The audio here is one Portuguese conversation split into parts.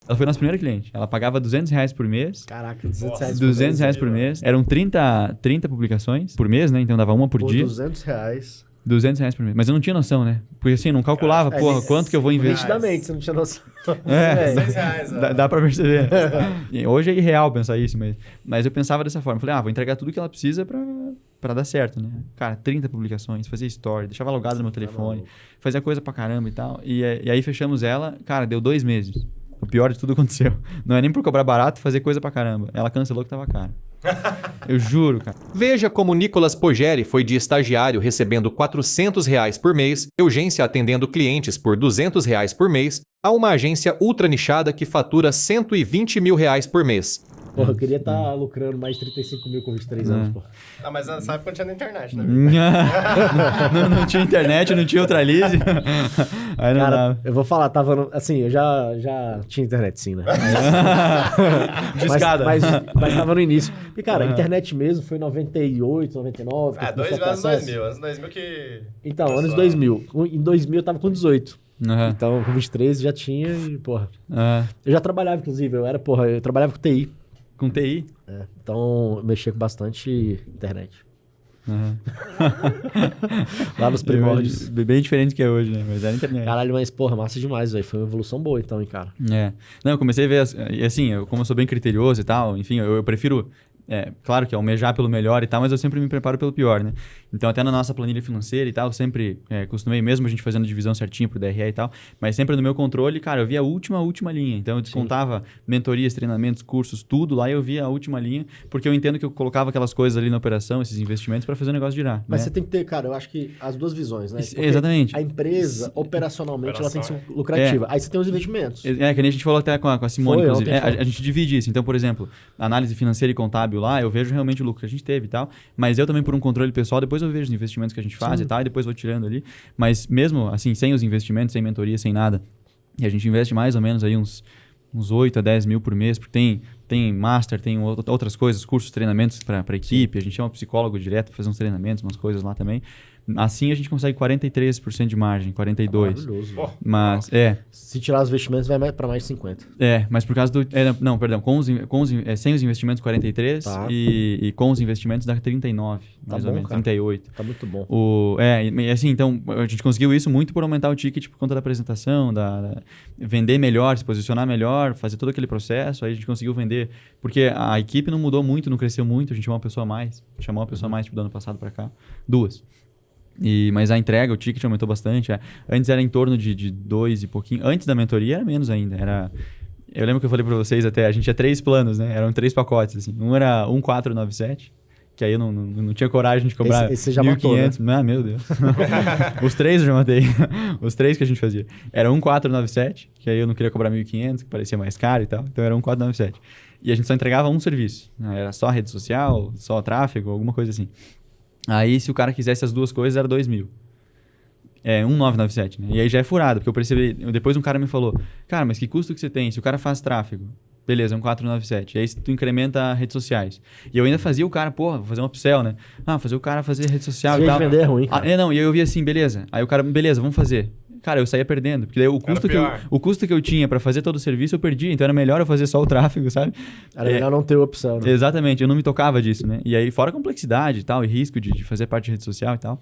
Ela foi nossa primeira cliente. Ela pagava R$200 por mês. Caraca, R$200 R$200 por mês. Eram 30 publicações por mês, né? Então dava uma por dia. R$200. R$200 por mês. Mas eu não tinha noção, né? Porque assim, não calculava, quanto que eu vou investir. Nitidamente, você não tinha noção. R$600. Dá pra perceber. E hoje é irreal pensar isso, mas eu pensava dessa forma. Falei, vou entregar tudo que ela precisa pra dar certo, né? Cara, 30 publicações, fazia story, deixava logado no meu telefone, fazia coisa pra caramba e tal. E aí fechamos ela, cara, deu 2 meses. O pior de tudo aconteceu. Não é nem por cobrar barato, fazer coisa pra caramba. Ela cancelou que tava caro. Eu juro, cara. Veja como Nicolas Pogeri foi de estagiário recebendo R$400 por mês, Eugência atendendo clientes por R$200 por mês, a uma agência ultra nichada que fatura R$120 mil por mês. Porra, eu queria estar lucrando mais 35 mil com 23 anos, porra. Mas nessa época não tinha na internet, né? não tinha internet, não tinha outra lise. Aí não Cara, dava. eu vou falar, assim, eu já tinha internet sim, né? Discada. Mas tava no início. E, cara, a internet mesmo foi em 98, 99. Anos 2000. Anos 2000 que... Então, anos 2000. Em 2000 eu tava com 18. Então, com 23 já tinha e, porra. Eu já trabalhava, inclusive. Eu trabalhava com TI. Com TI? Então, eu mexia com bastante internet. Lá nos primórdios. Bem diferente do que é hoje, né? Mas era internet. Caralho, mas, porra, massa demais, velho. Foi uma evolução boa, então, hein, cara. Não, eu comecei a ver... E assim, como eu sou bem criterioso e tal, enfim, eu prefiro... claro que almejar pelo melhor e tal, mas eu sempre me preparo pelo pior, né? Então, até na nossa planilha financeira e tal, eu sempre costumei, mesmo a gente fazendo divisão certinha pro DRE e tal, mas sempre no meu controle, cara, eu via a última linha. Então, eu descontava mentorias, treinamentos, cursos, tudo lá, eu via a última linha, porque eu entendo que eu colocava aquelas coisas ali na operação, esses investimentos, para fazer o negócio girar. Mas né? você tem que ter, cara, eu acho que as duas visões, né? Porque exatamente. A empresa, operacionalmente, ela tem que ser lucrativa. Aí você tem os investimentos. Que nem a gente falou até com a Simone, inclusive. A gente divide isso. Então, por exemplo, análise financeira e contábil lá, eu vejo realmente o lucro que a gente teve e tal, mas eu também, por um controle pessoal, depois eu vejo os investimentos que a gente faz e tal, e depois vou tirando ali. Mas mesmo assim, sem os investimentos, sem mentoria, sem nada, e a gente investe mais ou menos aí uns 8 a 10 mil por mês, porque tem master, tem outras coisas, cursos, treinamentos para a equipe, a gente chama psicólogo direto para fazer uns treinamentos, umas coisas lá também. Assim a gente consegue 43% de margem, 42%. Maravilhoso. Mas, Se tirar os investimentos, vai para mais de 50%. Mas por causa do... não, perdão, sem os investimentos 43% e com os investimentos dá 39%, mais ou menos, 38%. Tá muito bom. E assim, então, a gente conseguiu isso muito por aumentar o ticket por conta da apresentação, vender melhor, se posicionar melhor, fazer todo aquele processo, aí a gente conseguiu vender, porque a equipe não mudou muito, não cresceu muito, a gente chamou uma pessoa a mais, tipo, do ano passado para cá, 2. Mas a entrega, o ticket aumentou bastante. Antes era em torno de 2 e pouquinho. Antes da mentoria era menos ainda. Eu lembro que eu falei para vocês até, a gente tinha 3 planos, né? Eram 3 pacotes, assim. Um era 1497, que aí eu não tinha coragem de cobrar esse você já matou, 1.500. Né? Ah, meu Deus. Os 3 eu já matei. Os 3 que a gente fazia. Era 1497, que aí eu não queria cobrar 1.500, que parecia mais caro e tal. Então era 1497. E a gente só entregava um serviço. Era só rede social, só tráfego, alguma coisa assim. Aí, se o cara quisesse as duas coisas, era 2.000. 1.997, né? E aí já é furado, porque eu percebi... Depois um cara me falou, cara, mas que custo que você tem? Se o cara faz tráfego, beleza, 1.497. E aí tu incrementa redes sociais. E eu ainda fazia o cara, vou fazer um upsell, né? Fazer o cara fazer rede social e tal. Vender é ruim, cara. E aí eu vi assim, beleza. Aí o cara, beleza, vamos fazer. Cara, eu saía perdendo, porque daí o custo que eu tinha para fazer todo o serviço eu perdia, então era melhor eu fazer só o tráfego, sabe? Era melhor não ter opção, né? Exatamente, eu não me tocava disso, né? E aí, fora a complexidade e tal, e risco de fazer parte de rede social e tal.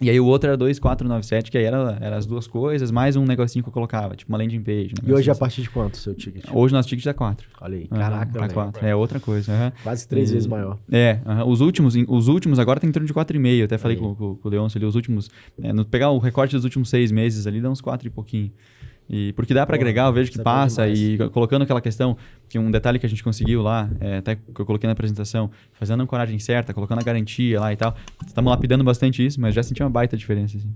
E aí o outro era 2.497, que aí era as duas coisas, mais um negocinho que eu colocava, tipo uma landing page. E hoje a partir de quanto o seu ticket? Hoje nosso ticket é 4. Olha aí, caraca, 4. É outra coisa. Quase 3 vezes maior. Os últimos agora tem em torno de 4,5. Eu até falei com o Leôncio ali, os últimos... pegar o recorte dos últimos 6 meses ali, dá uns 4 e pouquinho. Porque dá para agregar, eu vejo que passa, e colocando aquela questão, que um detalhe que a gente conseguiu lá, até que eu coloquei na apresentação, fazendo a ancoragem certa, colocando a garantia lá e tal, estamos lapidando bastante isso, mas já senti uma baita diferença, assim.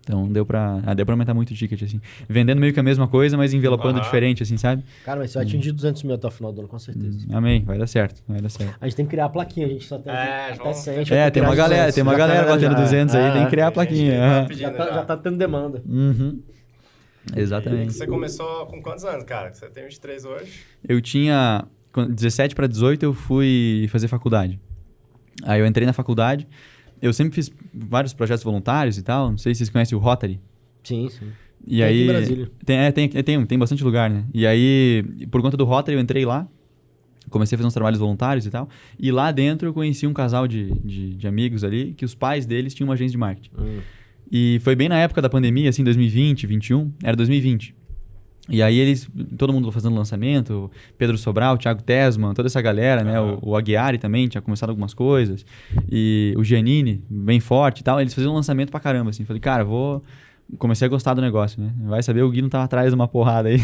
Então deu pra aumentar muito o ticket, assim. Vendendo meio que a mesma coisa, mas envelopando diferente, assim, sabe? Cara, mas você vai atingir 200 mil até o final do ano, com certeza. Amém, vai dar certo. A gente tem que criar a plaquinha, a gente só tem até 100. Tem uma galera batendo 200 aí, tem que criar a plaquinha. Já tá tendo demanda. Exatamente. E você começou com quantos anos, cara? Você tem 23 hoje? Eu tinha 17 para 18, eu fui fazer faculdade. Aí eu entrei na faculdade, eu sempre fiz vários projetos voluntários e tal, não sei se vocês conhecem o Rotary. Sim. E aí, aqui em Brasília. Tem bastante lugar, né? E aí, por conta do Rotary, eu entrei lá. Comecei a fazer uns trabalhos voluntários e tal. E lá dentro eu conheci um casal de amigos ali, que os pais deles tinham uma agência de marketing. E foi bem na época da pandemia, assim, 2020, 2021. Era 2020. E aí todo mundo fazendo lançamento, Pedro Sobral, Thiago Tesman, toda essa galera, né? O Aguiari também tinha começado algumas coisas. E o Giannini, bem forte e tal. Eles faziam um lançamento pra caramba, assim. Falei, cara, comecei a gostar do negócio, né? Vai saber, o Gui não tava atrás de uma porrada aí.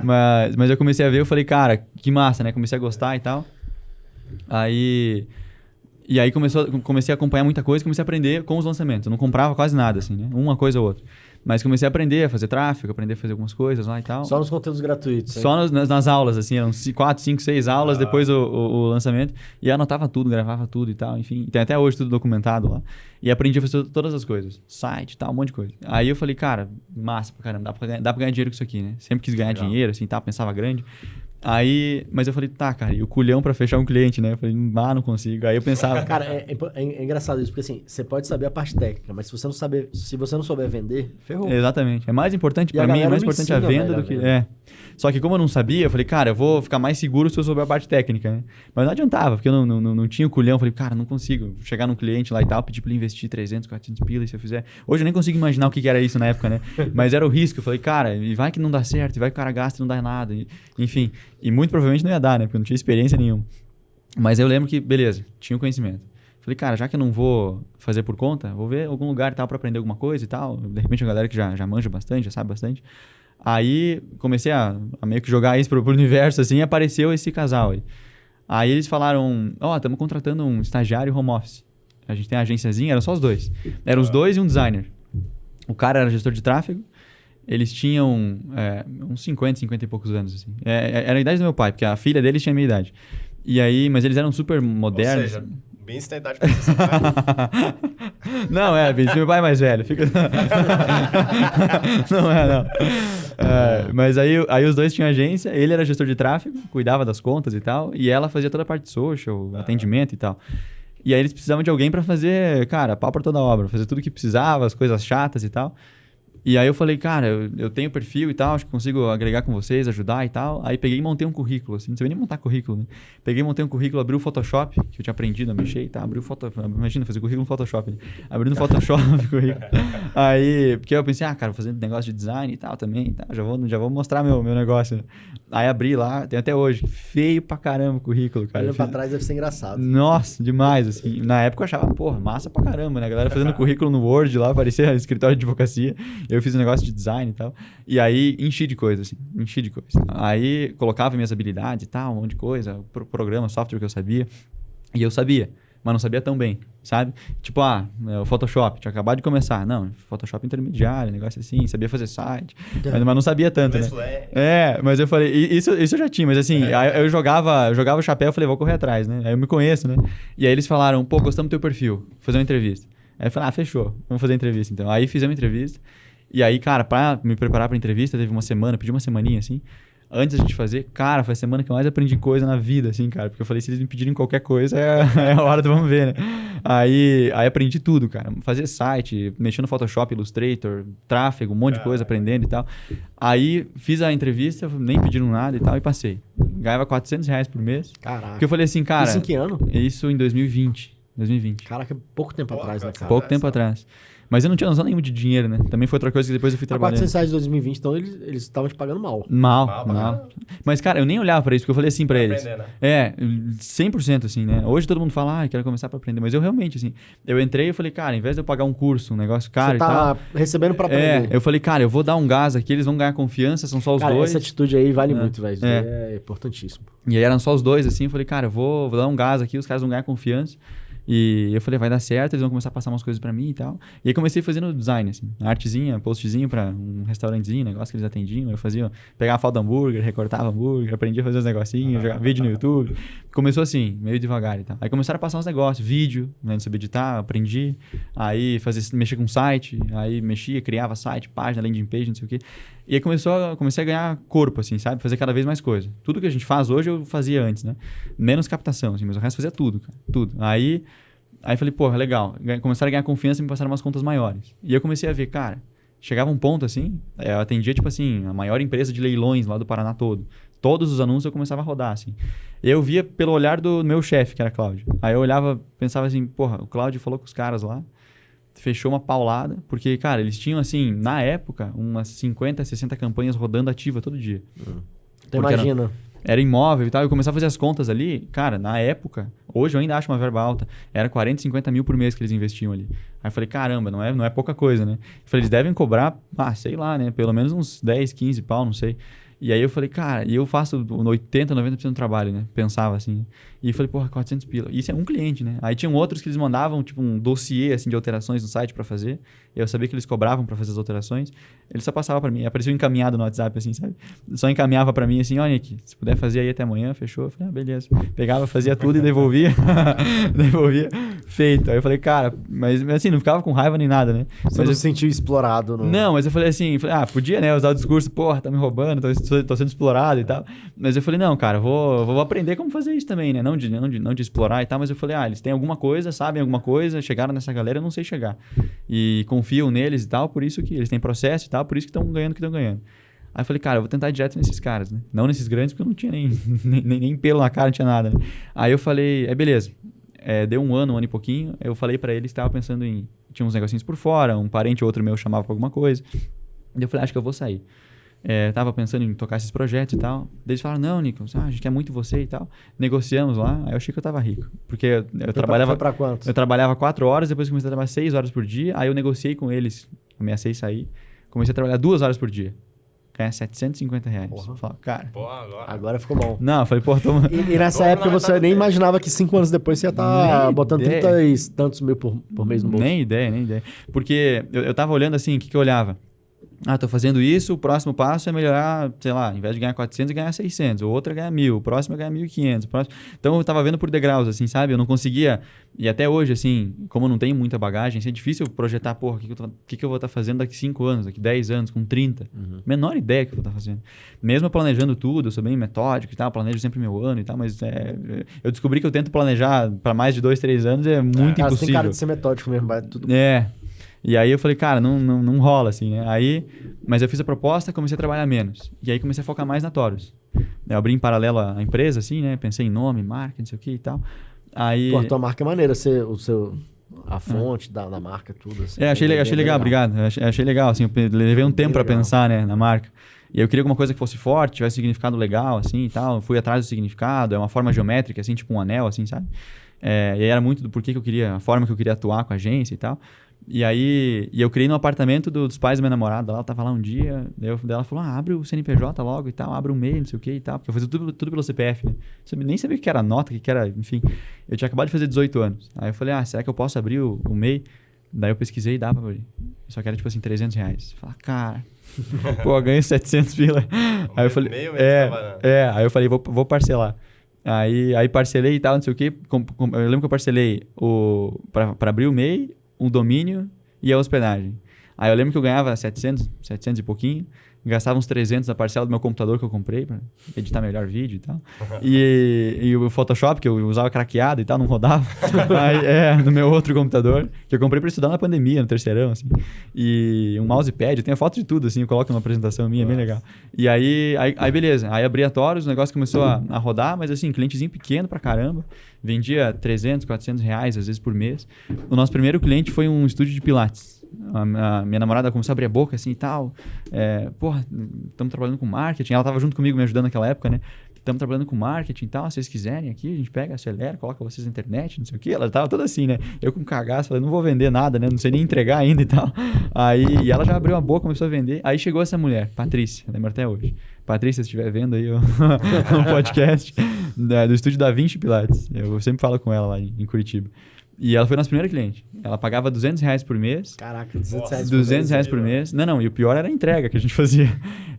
mas eu comecei a ver, eu falei, cara, que massa, né? Comecei a gostar e tal. E aí comecei a acompanhar muita coisa, comecei a aprender com os lançamentos. Eu não comprava quase nada, assim, né? Uma coisa ou outra. Mas comecei a aprender a fazer tráfego, aprender a fazer algumas coisas lá e tal. Só nos conteúdos gratuitos. Só nas aulas, assim, eram 4, 5, 6 aulas depois o lançamento. E anotava tudo, gravava tudo e tal, enfim. Tem até hoje tudo documentado lá. E aprendi a fazer todas as coisas. Site e tal, um monte de coisa. Aí eu falei, cara, massa pra caramba, dá pra ganhar dinheiro com isso aqui, né? Sempre quis ganhar dinheiro, assim, tá, pensava grande. Mas eu falei, tá, cara, e o culhão pra fechar um cliente, né? Eu falei, não consigo. Aí eu pensava... Cara, é engraçado isso, porque assim, você pode saber a parte técnica, mas se você não souber vender, ferrou. Exatamente. É mais importante pra mim, é mais importante a venda do que... Só que como eu não sabia, eu falei, cara, eu vou ficar mais seguro se eu souber a parte técnica, né? Mas não adiantava, porque eu não tinha o culhão. Eu falei, cara, não consigo chegar num cliente lá e tal, pedir pra ele investir 300, 400 pila, e se eu fizer... Hoje eu nem consigo imaginar o que era isso na época, né? Mas era o risco. Eu falei, cara, e vai que não dá certo, e vai que o cara gasta e não dá nada. Enfim... E muito provavelmente não ia dar, né? Porque eu não tinha experiência nenhuma. Mas eu lembro que, beleza, tinha o conhecimento. Falei, cara, já que eu não vou fazer por conta, vou ver algum lugar e tal pra aprender alguma coisa e tal. De repente, a galera que já manja bastante, já sabe bastante. Aí, comecei a meio que jogar isso pro universo, assim, e apareceu esse casal aí. Aí eles falaram, estamos contratando um estagiário home office. A gente tem uma agênciazinha, eram só os dois. Eram os dois e um designer. O cara era gestor de tráfego. Eles tinham uns 50 e poucos anos, assim. Era a idade do meu pai, porque a filha deles tinha a minha idade. E aí, mas eles eram super modernos. Ou seja, bem sem idade pra ser pai. Não, meu pai é mais velho. Fica... não. Mas aí os dois tinham agência, ele era gestor de tráfego, cuidava das contas e tal, e ela fazia toda a parte de social, atendimento e tal. E aí eles precisavam de alguém pra fazer, cara, pau pra toda obra, fazer tudo que precisava, as coisas chatas e tal. E aí eu falei, cara, eu tenho perfil e tal, acho que consigo agregar com vocês, ajudar e tal. Aí peguei e montei um currículo, assim, não sabia nem montar currículo, né? Peguei e montei um currículo, abri o Photoshop, que eu tinha aprendido a mexer e tal, abri o Photoshop, imagina, fazer currículo no Photoshop, né? Abri no Photoshop o currículo. Aí, porque eu pensei, cara, vou fazer negócio de design e tal também, e tal, já vou mostrar meu negócio, né? Aí abri lá, tem até hoje, feio pra caramba o currículo, cara. Olhando pra trás deve ser engraçado. Nossa, demais, assim. Na época eu achava, porra, massa pra caramba, né? A galera fazendo currículo no Word lá, parecia escritório de advocacia. Eu fiz um negócio de design e tal. E aí enchi de coisa, assim. Aí colocava minhas habilidades e tal, um monte de coisa, programa, software que eu sabia. E eu sabia, mas não sabia tão bem, sabe? Tipo, o Photoshop, tinha acabado de começar. Não, Photoshop intermediário, negócio assim, sabia fazer site, mas não sabia tanto, né? Mas eu falei, isso eu já tinha, mas assim, aí eu jogava o chapéu e falei, vou correr atrás, né? Aí eu me conheço, né? E aí eles falaram, pô, gostamos do teu perfil, vou fazer uma entrevista. Aí eu falei, fechou, vamos fazer a entrevista então. Aí fizemos a entrevista, e aí, cara, pra me preparar pra entrevista, teve uma semana, pedi uma semaninha, assim, antes da gente fazer, cara, foi a semana que eu mais aprendi coisa na vida, assim, cara. Porque eu falei, se eles me pedirem qualquer coisa, é a hora do vamos ver, né? Aí aprendi tudo, cara. Fazer site, mexer no Photoshop, Illustrator, tráfego, um monte de coisa, aprendendo e tal. Aí fiz a entrevista, nem pediram nada e tal, e passei. Ganhava R$400 por mês. Caraca. Porque eu falei assim, cara... Isso em que ano? Isso em 2020. Caraca, pouco tempo atrás, né, cara? Pouco tempo atrás. Mas eu não tinha noção nenhuma de dinheiro, né? Também foi outra coisa que depois eu fui trabalhando. R$400 em 2020, então eles estavam te pagando mal. Mal. Mas, cara, eu nem olhava pra isso, porque eu falei assim pra eles. Aprender, né? 100% assim, né? Hoje todo mundo fala, quero começar pra aprender. Mas eu realmente, assim, eu entrei e falei, cara, ao invés de eu pagar um curso, um negócio caro e tal... Você recebendo pra aprender. Eu falei, cara, eu vou dar um gás aqui, eles vão ganhar confiança, são só os dois. Essa atitude aí vale muito, velho. Isso é importantíssimo. E aí eram só os dois, assim, eu falei, cara, eu vou dar um gás aqui, os caras vão ganhar confiança. E eu falei, vai dar certo, eles vão começar a passar umas coisas pra mim e tal. E aí comecei fazendo design, assim, artezinha, postzinho pra um restaurantezinho, negócio que eles atendiam. Eu fazia, pegava a foto do hambúrguer, recortava hambúrguer, aprendia a fazer os negocinhos, jogava vídeo no YouTube. Começou assim, meio devagar e tal. Aí começaram a passar uns negócios, vídeo, né, não sabia editar, aprendi. Aí mexia com site, aí mexia, criava site, página, landing page, não sei o quê. E aí comecei a ganhar corpo, assim, sabe? Fazer cada vez mais coisa. Tudo que a gente faz hoje eu fazia antes, né? Menos captação, assim, mas o resto fazia tudo, cara. Tudo. Aí falei, porra, legal. Começaram a ganhar confiança e me passaram umas contas maiores. E eu comecei a ver, cara, chegava um ponto assim, eu atendia, tipo assim, a maior empresa de leilões lá do Paraná todo. Todos os anúncios eu começava a rodar, assim. Eu via pelo olhar do meu chefe, que era Cláudio. Aí eu olhava, pensava assim, porra, o Cláudio falou com os caras lá, fechou uma paulada, porque, cara, eles tinham, assim, na época, umas 50, 60 campanhas rodando ativa todo dia. Então imagina. Era imóvel e tal, eu começava a fazer as contas ali, cara, na época, hoje eu ainda acho uma verba alta, era 40, 50 mil por mês que eles investiam ali. Aí eu falei, caramba, não é pouca coisa, né? Eu falei, eles devem cobrar, sei lá, né, pelo menos uns 10, 15 pau, não sei. E aí eu falei, cara, e eu faço 80, 90% do trabalho, né? Pensava assim. E eu falei, porra, 400 pila. Isso é um cliente, né? Aí tinham outros que eles mandavam, tipo, um dossiê, assim, de alterações no site pra fazer. Eu sabia que eles cobravam pra fazer as alterações. Ele só passava pra mim. Apareceu encaminhado no WhatsApp, assim, sabe? Só encaminhava pra mim, assim, olha aqui, se puder fazer aí até amanhã, fechou. Eu falei, beleza. Pegava, fazia tudo e devolvia. Devolvia. Feito. Aí eu falei, cara, mas assim, não ficava com raiva nem nada, né? Você não se sentiu explorado, não? Não, mas eu falei assim, podia, né, usar o discurso, porra, tá me roubando, tô sendo explorado e tal. Mas eu falei, não, cara, vou aprender como fazer isso também, né? Não de explorar e tal, mas eu falei, eles têm alguma coisa, sabem alguma coisa, chegaram nessa galera, eu não sei chegar. E confiam neles e tal, por isso que eles têm processo e tal, por isso que estão ganhando o que estão ganhando. Aí eu falei, cara, eu vou tentar ir direto nesses caras, né? Não nesses grandes, porque eu não tinha nem pelo na cara, não tinha nada, né? Aí eu falei, beleza. Deu um ano e pouquinho, eu falei pra eles que tava pensando em... Tinha uns negocinhos por fora, um parente ou outro meu chamava pra alguma coisa. E eu falei, acho que eu vou sair. Tava pensando em tocar esses projetos e tal. Daí eles falaram, não, Nicolas, a gente quer muito você e tal. Negociamos lá, aí eu achei que eu tava rico. Porque eu trabalhava... Foi pra quanto? Eu trabalhava 4 horas, depois comecei a trabalhar 6 horas por dia. Aí eu negociei com eles, ameacei sair. Comecei a trabalhar 2 horas por dia. Ganhar R$750. Porra. Falei, cara... Agora ficou bom. Não, eu falei, porra, toma... E nessa época você nem imaginava que 5 anos depois você ia estar botando 30 e tantos mil por mês no bolso. Nem ideia. Porque eu tava olhando assim, o que eu olhava? Tô fazendo isso, o próximo passo é melhorar, sei lá, ao invés de ganhar 400, ganhar 600. O outro é ganhar 1.000, o próximo é ganhar 1.500. Então eu tava vendo por degraus, assim, sabe? Eu não conseguia... E até hoje, assim, como eu não tenho muita bagagem, assim, é difícil projetar, porra, o que eu vou estar fazendo daqui 5 anos, daqui 10 anos, com 30. Menor ideia que eu vou estar fazendo. Mesmo planejando tudo, eu sou bem metódico e tal, planejo sempre meu ano e tal, mas eu descobri que eu tento planejar para mais de 2, 3 anos, é muito impossível. Você tem cara de ser metódico mesmo, vai tudo... E aí eu falei, cara, não rola assim, né? Mas eu fiz a proposta, comecei a trabalhar menos. E aí comecei a focar mais na Taurus. Eu abri em paralelo a empresa, assim, né? Pensei em nome, marca, não sei o que e tal. Aí... Pô, a tua marca é maneira, a fonte da marca, tudo assim. Achei legal, obrigado. Achei legal, assim, eu levei um tempo para pensar, né, na marca. E eu queria alguma coisa que fosse forte, tivesse significado legal, assim, e tal. Fui atrás do significado, é uma forma geométrica, assim, tipo um anel, assim, sabe? E aí era muito do porquê que eu queria, a forma que eu queria atuar com a agência e tal. E aí, eu criei no apartamento dos pais da minha namorada, ela tava lá um dia, daí ela falou, abre o CNPJ logo e tal, abre um e-mail, não sei o que e tal, porque eu fazia tudo pelo CPF, né? Nem sabia o que era nota, o que era, enfim. Eu tinha acabado de fazer 18 anos. Aí eu falei, será que eu posso abrir o MEI? Daí eu pesquisei e dá pra abrir. Só que era tipo assim, R$300. Eu falei, cara, pô, eu ganho 700 pila. Aí eu falei, aí eu falei, vou parcelar. Aí parcelei e tal, não sei o que. Eu lembro que eu parcelei pra abrir o MEI, um domínio e a hospedagem. Aí eu lembro que eu ganhava 700 e pouquinho, gastava uns 300 na parcela do meu computador que eu comprei para editar melhor vídeo e tal. E o Photoshop, que eu usava craqueado e tal, não rodava. Aí, no meu outro computador, que eu comprei para estudar na pandemia, no terceirão, assim. E um mousepad, eu tenho foto de tudo, assim, eu coloco numa apresentação minha, bem legal. E aí beleza. Aí abri a Taurus, o negócio começou a rodar, mas assim, clientezinho pequeno pra caramba. Vendia 300, 400 reais, às vezes, por mês. O nosso primeiro cliente foi um estúdio de pilates. A minha namorada começou a abrir a boca assim e tal. Estamos trabalhando com marketing. Ela estava junto comigo me ajudando naquela época, né? Estamos trabalhando com marketing e tal. Se vocês quiserem aqui, a gente pega, acelera, coloca vocês na internet, não sei o quê. Ela estava toda assim, né? Eu com cagaço, falei, não vou vender nada, né? Não sei nem entregar ainda e tal. E ela já abriu a boca, começou a vender. Aí chegou essa mulher, Patrícia, lembro até hoje. Patrícia, se estiver vendo aí um podcast do estúdio da Vinci Pilates. Eu sempre falo com ela lá em Curitiba. E ela foi nossa primeira cliente. Ela pagava R$200 por mês. Caraca, R$200 200 por mês. Não, e o pior era a entrega que a gente fazia.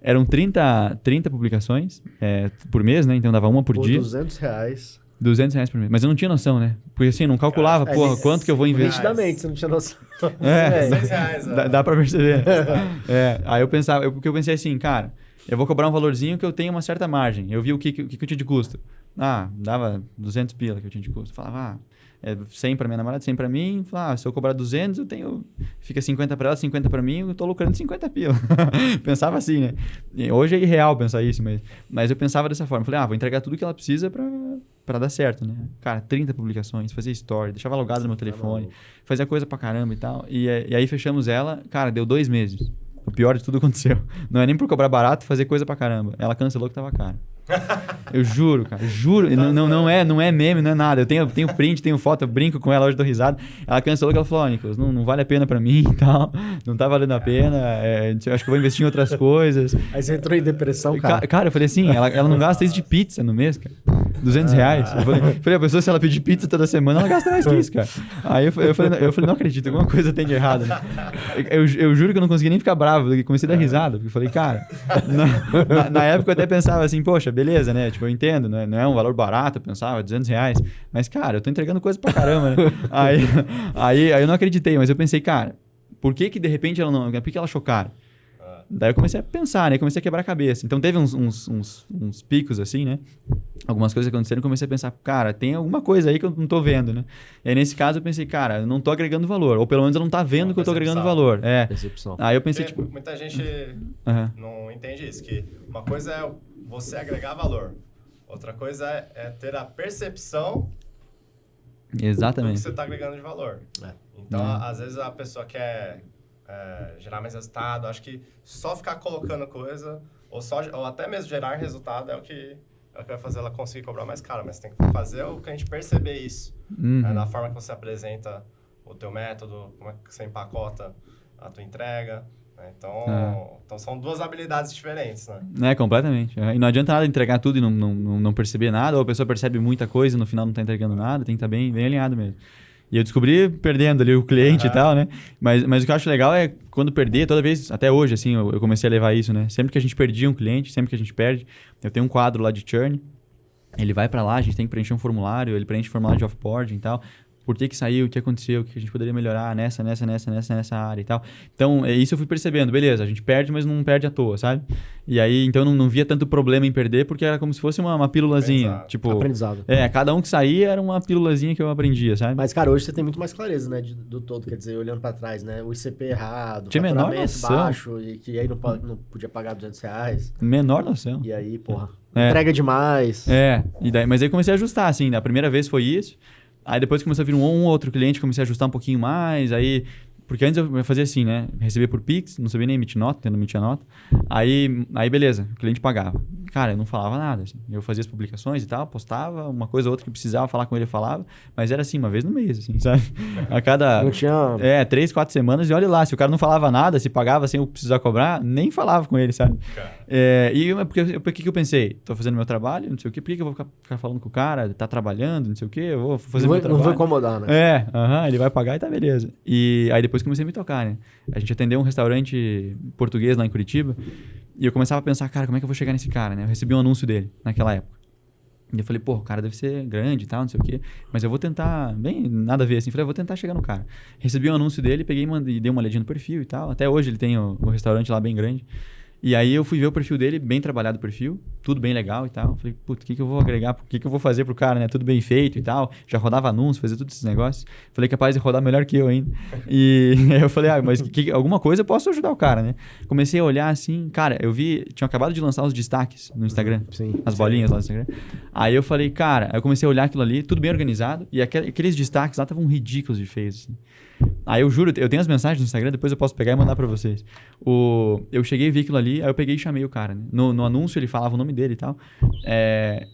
Eram 30 publicações por mês, né? Então dava uma por dia. R$200. R$200 por mês. Mas eu não tinha noção, né? Porque assim, não calculava, quanto que eu vou investir. Nitidamente, você não tinha noção. R$100. Dá pra perceber. Aí eu pensava, porque eu pensei assim, cara, eu vou cobrar um valorzinho que eu tenho uma certa margem. Eu vi o que eu tinha de custo. Dava 200 pila que eu tinha de custo. Falava, 100 pra minha namorada, 100 pra mim. Falava, se eu cobrar 200, eu tenho... Fica 50 pra ela, 50 pra mim, eu tô lucrando 50 pila. Pensava assim, né? E hoje é irreal pensar isso, mas eu pensava dessa forma. Falei, vou entregar tudo que ela precisa pra dar certo, né? Cara, 30 publicações, fazia story, deixava logado no meu telefone, fazia coisa pra caramba e tal. E aí fechamos ela, cara, deu 2 meses. O pior de tudo aconteceu. Não é nem por cobrar barato, fazer coisa pra caramba. Ela cancelou que tava caro. Eu juro, cara, juro. Não é meme, não é nada. Eu tenho print, tenho foto, eu brinco com ela hoje, dou risada. Ela cancelou que ela falou, Nicolas, não vale a pena pra mim e tal. Não tá valendo a pena. Acho que eu vou investir em outras coisas. Aí você entrou em depressão, cara. Cara, eu falei assim, ela não gasta isso de pizza no mês, cara. 200 reais. Eu falei, a pessoa, se ela pedir pizza toda semana, ela gasta mais que isso, cara. Aí eu falei, não acredito, alguma coisa tem de errado, né? Eu juro que eu não consegui nem ficar bravo, porque comecei a dar risada. Porque eu falei, cara, na época eu até pensava assim, poxa, beleza, né? Tipo, eu entendo, né? Não é um valor barato, eu pensava, 200 reais. Mas, cara, eu tô entregando coisa pra caramba, né? Aí eu não acreditei, mas eu pensei, cara, por que de repente ela não... Por que ela achou caro? Daí eu comecei a pensar, né? Comecei a quebrar a cabeça. Então teve uns picos assim, né? Algumas coisas aconteceram e comecei a pensar, cara, tem alguma coisa aí que eu não tô vendo, né? E aí nesse caso eu pensei, cara, eu não tô agregando valor. Ou pelo menos ela não tá vendo que eu tô agregando valor. Percepção. Aí eu pensei, Porque tipo... muita gente não entende isso, que uma coisa é você agregar valor. Outra coisa é ter a percepção Exatamente. do que você tá agregando de valor. Então, às vezes a pessoa quer... gerar mais resultado, acho que só ficar colocando coisa ou até mesmo gerar resultado é o que vai fazer ela conseguir cobrar mais caro, mas tem que fazer o cliente perceber isso, na forma que você apresenta o teu método, como é que você empacota a tua entrega, né? Então são duas habilidades diferentes, né? Completamente. E não adianta nada entregar tudo e não perceber nada, ou a pessoa percebe muita coisa e no final não tá entregando nada, tem que estar bem alinhado mesmo. E eu descobri perdendo ali o cliente e tal, né? Mas o que eu acho legal é quando perder, toda vez, até hoje, assim, eu comecei a levar isso, né? Sempre que a gente perdia um cliente, sempre que a gente perde, eu tenho um quadro lá de churn, ele vai pra lá, a gente tem que preencher um formulário, ele preenche formulário de offboarding e tal. Por que saiu, o que aconteceu, o que a gente poderia melhorar nessa área e tal. Então, isso eu fui percebendo. Beleza, a gente perde, mas não perde à toa, sabe? E aí, então, não via tanto problema em perder, porque era como se fosse uma pílulazinha. Tipo, aprendizado. Cada um que saía era uma pílulazinha que eu aprendia, sabe? Mas, cara, hoje você tem muito mais clareza, né, do todo. Quer dizer, olhando pra trás, né? O ICP errado, tinha menor faturamento noção. baixo, e que aí não podia pagar 200 reais. Menor noção. E aí, porra, entrega demais. Mas aí comecei a ajustar, assim. Da primeira vez foi isso. Aí depois começou a vir um outro cliente, comecei a ajustar um pouquinho mais, aí... Porque antes eu fazia assim, né? Recebia por Pix, não sabia nem emitir nota, não emitia nota. Aí beleza, o cliente pagava. Cara, eu não falava nada, assim. Eu fazia as publicações e tal, postava, uma coisa ou outra que precisava falar com ele, eu falava. Mas era assim, uma vez no mês, assim, sabe? A cada... Não tinha... 3, 4 semanas e olha lá, se o cara não falava nada, se pagava sem eu precisar cobrar, nem falava com ele, sabe? Por que eu pensei? Tô fazendo meu trabalho, não sei o quê, por que eu vou ficar falando com o cara? Tá trabalhando, não sei o quê, eu vou fazer meu trabalho. Não vou incomodar, né? Ele vai pagar e tá beleza. E aí depois comecei a me tocar, né? A gente atendeu um restaurante português lá em Curitiba e eu começava a pensar, cara, como é que eu vou chegar nesse cara, né? Eu recebi um anúncio dele naquela época. E eu falei, pô, o cara deve ser grande e tal, não sei o quê, mas eu vou tentar, bem, nada a ver assim, falei, eu vou tentar chegar no cara. Recebi um anúncio dele, peguei e dei uma olhadinha no perfil e tal, até hoje ele tem o restaurante lá bem grande. E aí eu fui ver o perfil dele, bem trabalhado o perfil, tudo bem legal e tal. Falei, putz, o que eu vou agregar? O que eu vou fazer pro cara, né? Tudo bem feito e tal. Já rodava anúncio, fazia todos esses negócios. Falei, capaz de rodar melhor que eu ainda. E aí eu falei, mas alguma coisa eu posso ajudar o cara, né? Comecei a olhar assim, cara, eu vi, tinham acabado de lançar os destaques no Instagram. Sim. As bolinhas lá no Instagram. Aí eu falei, cara, eu comecei a olhar aquilo ali, tudo bem organizado. E aqueles destaques lá estavam ridículos de feios, assim. Aí eu juro, eu tenho as mensagens no Instagram, depois eu posso pegar e mandar pra vocês. Eu cheguei e vi aquilo ali, aí eu peguei e chamei o cara, né? No anúncio ele falava o nome dele e tal.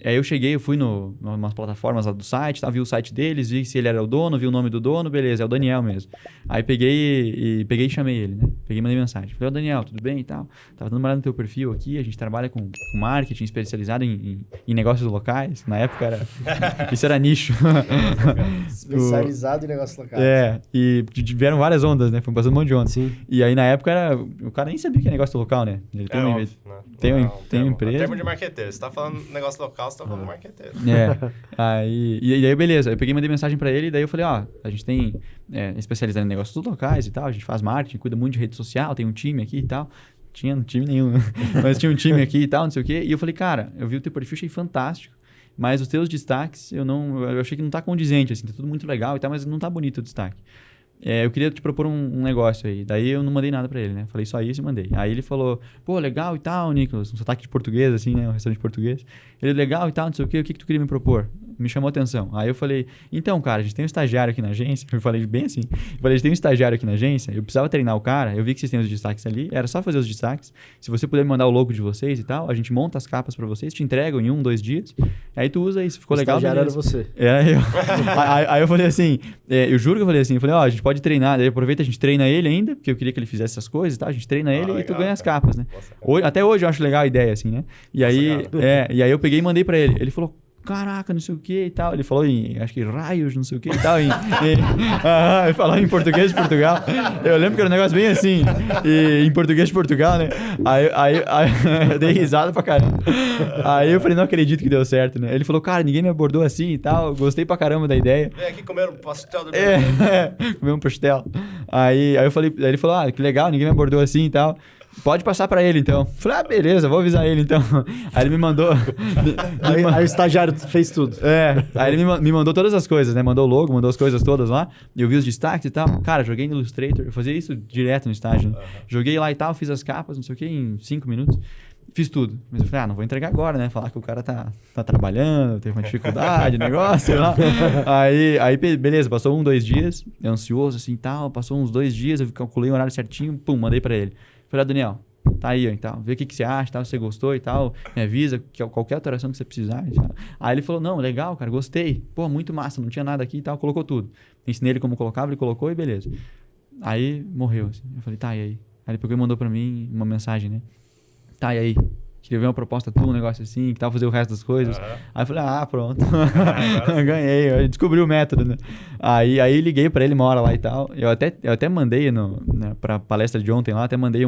Aí eu cheguei, eu fui numas plataformas lá do site, vi o site deles, vi se ele era o dono, vi o nome do dono, beleza, é o Daniel mesmo. Aí peguei e chamei ele, né? Peguei e mandei mensagem. Falei, Daniel, tudo bem e tal? Tava dando uma olhada no teu perfil aqui, a gente trabalha com marketing especializado em negócios locais. Na época isso era nicho. Especializado em negócios locais. E tiveram várias ondas, né? Foi passando um monte de ondas. Sim. E aí, na época, o cara nem sabia que é negócio local, né? Ele tem uma empresa. Em termos de marqueteiro. Você tá falando negócio local, você tá falando marqueteiro. E aí, beleza. Eu peguei e mandei mensagem pra ele, e daí eu falei, a gente tem especializado em negócios locais e tal, a gente faz marketing, cuida muito de rede social, tem um time aqui e tal. Tinha time nenhum, mas tinha um time aqui e tal, não sei o quê. E eu falei, cara, eu vi o teu perfil, achei fantástico, mas os teus destaques, eu achei que não tá condizente, assim, tá tudo muito legal e tal, mas não tá bonito o destaque. Eu queria te propor um negócio aí. Daí eu não mandei nada pra ele, né? Falei só isso e mandei. Aí ele falou, pô, legal e tal, Nicolas. Um sotaque de português, assim, né? Um restaurante português. Ele, legal e tal, não sei o quê que tu queria me propor? Me chamou a atenção. Aí eu falei, então, cara, a gente tem um estagiário aqui na agência. Eu falei bem assim. Eu falei, a gente tem um estagiário aqui na agência. Eu precisava treinar o cara. Eu vi que vocês têm os destaques ali. Era só fazer os destaques. Se você puder me mandar o logo de vocês e tal, a gente monta as capas pra vocês, te entregam em 1, 2 dias. Aí tu usa isso. Ficou legal. O estagiário era você. Aí eu falei assim, eu juro que eu falei assim. Eu falei, ó, a gente pode treinar. Daí aproveita, a gente treina ele ainda, porque eu queria que ele fizesse essas coisas e tal. A gente treina ele legal, e tu ganha as capas, né? Nossa, até hoje eu acho legal a ideia, assim, né? E aí, e aí eu peguei e mandei pra ele. Ele falou, caraca, não sei o que e tal. Ele falou acho que raios, não sei o que e tal. Ele falou em português de Portugal. Eu lembro que era um negócio bem assim, em português de Portugal, né? Aí eu dei risada pra caramba. Aí eu falei, não acredito que deu certo, né? Ele falou, cara, ninguém me abordou assim e tal. Gostei pra caramba da ideia. Vem aqui comer um pastel do comer um pastel. Aí eu falei, aí ele falou, que legal, ninguém me abordou assim e tal. Pode passar pra ele, então. Falei, beleza, vou avisar ele, então. Aí ele me mandou... Aí o estagiário fez tudo. Aí ele me mandou todas as coisas, né? Mandou o logo, mandou as coisas todas lá. Eu vi os destaques e tal. Cara, joguei no Illustrator. Eu fazia isso direto no estágio. Né? Joguei lá e tal, fiz as capas, não sei o que, em 5 minutos. Fiz tudo. Mas eu falei, não vou entregar agora, né? Falar que o cara tá trabalhando, teve uma dificuldade, negócio, sei lá. Aí, beleza, passou 1, 2 dias. Eu ansioso, assim, e tal. Passou uns 2 dias, eu calculei o horário certinho, pum, mandei pra ele. Falei, Daniel, tá aí, ó, então, vê o que você acha, tal, se você gostou e tal, me avisa, qualquer alteração que você precisar. Aí ele falou, não, legal, cara, gostei. Pô, muito massa, não tinha nada aqui e tal, colocou tudo. Ensinei ele como colocava, ele colocou e beleza. Aí morreu, assim. Eu falei, tá, e aí? Aí ele pegou e mandou pra mim uma mensagem, né? Tá, e aí? Queria ver uma proposta tua, um negócio assim, que tal, fazer o resto das coisas. Aí eu falei, pronto. Ganhei, eu descobri o método, né? Aí liguei pra ele uma hora lá e tal. Eu até mandei pra palestra de ontem lá, até mandei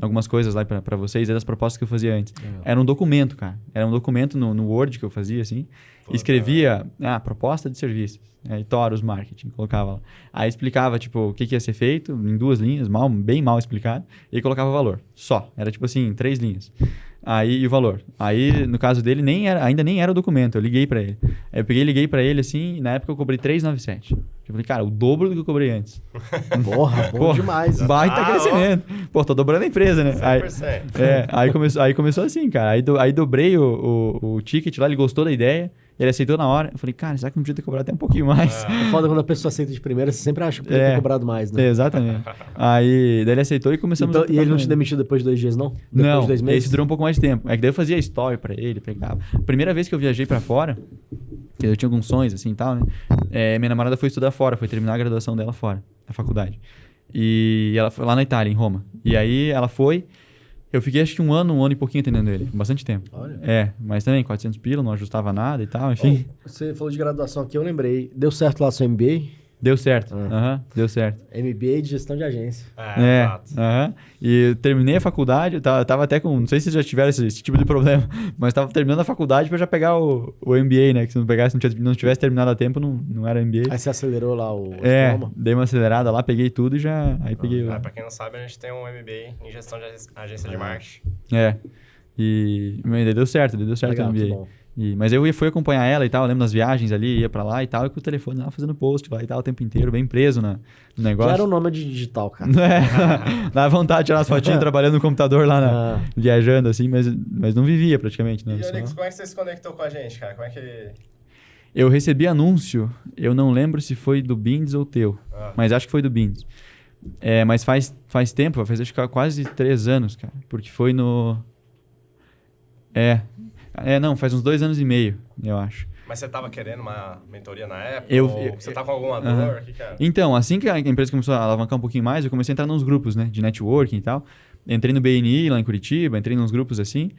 algumas coisas lá pra vocês, das propostas que eu fazia antes. Era um documento, cara. Era um documento no Word que eu fazia, assim. Escrevia, proposta de serviços. Aí Taurus Marketing, colocava lá. Aí explicava, tipo, o que ia ser feito, em 2 linhas, bem mal explicado. E colocava o valor, só. Era tipo assim, 3 linhas. Aí, e o valor. Aí, no caso dele, ainda nem era o documento, eu liguei pra ele. Aí eu peguei e liguei pra ele, assim, e na época eu cobrei 397. Eu falei, cara, o dobro do que eu cobrei antes. Bom demais. Baita crescimento. Pô, tô dobrando a empresa, né? 100%. Aí começou assim, cara. Aí dobrei o ticket lá, ele gostou da ideia. Ele aceitou na hora. Eu falei, cara, será que não podia ter cobrado até um pouquinho mais? É foda quando a pessoa aceita de primeira, você sempre acha que podia ter cobrado mais, né? Exatamente. Daí ele aceitou e começamos a... E ele não te demitiu depois de 2 dias, não? Depois de 2 meses? Esse durou um pouco mais de tempo. É que daí eu fazia story pra ele, pegava. Primeira vez que eu viajei pra fora, que eu tinha alguns sonhos assim e tal, né? Minha namorada foi estudar fora, foi terminar a graduação dela fora, na faculdade. E ela foi lá na Itália, em Roma. E aí ela foi... Eu fiquei acho que um ano e pouquinho atendendo ele. Bastante tempo. Olha. Mas também 400 pila, não ajustava nada e tal, enfim. Você falou de graduação aqui, eu lembrei. Deu certo lá seu MBA? Deu certo. Deu certo. MBA de gestão de agência. Exato. E eu terminei a faculdade, eu tava até com... Não sei se vocês já tiveram esse tipo de problema, mas tava terminando a faculdade pra já pegar o MBA, né? Que se não tivesse terminado a tempo, não era MBA. Aí você acelerou lá o diploma? Dei uma acelerada lá, peguei tudo e já... Aí peguei pra quem não sabe, a gente tem um MBA em gestão de agência de marketing. E deu certo Legal, o MBA. Mas eu fui acompanhar ela e tal, eu lembro nas viagens ali, ia pra lá e tal, e com o telefone lá fazendo post lá e tal, o tempo inteiro, bem preso no negócio. Já era um nômade digital, cara. Dá vontade de tirar as fotinhas trabalhando no computador lá, viajando assim, mas não vivia praticamente, né? E, Onyx, como é que você se conectou com a gente, cara? Como é que... Eu recebi anúncio, eu não lembro se foi do Binds ou teu, mas acho que foi do Binds. Mas faz tempo, faz acho que quase 3 anos, cara, porque foi no... não, faz uns 2 anos e meio, eu acho. Mas você tava querendo uma mentoria na época? Você tá com alguma dor? Que é? Então, assim que a empresa começou a alavancar um pouquinho mais, eu comecei a entrar nos grupos, né, de networking e tal. Entrei no BNI lá em Curitiba, entrei nos grupos assim.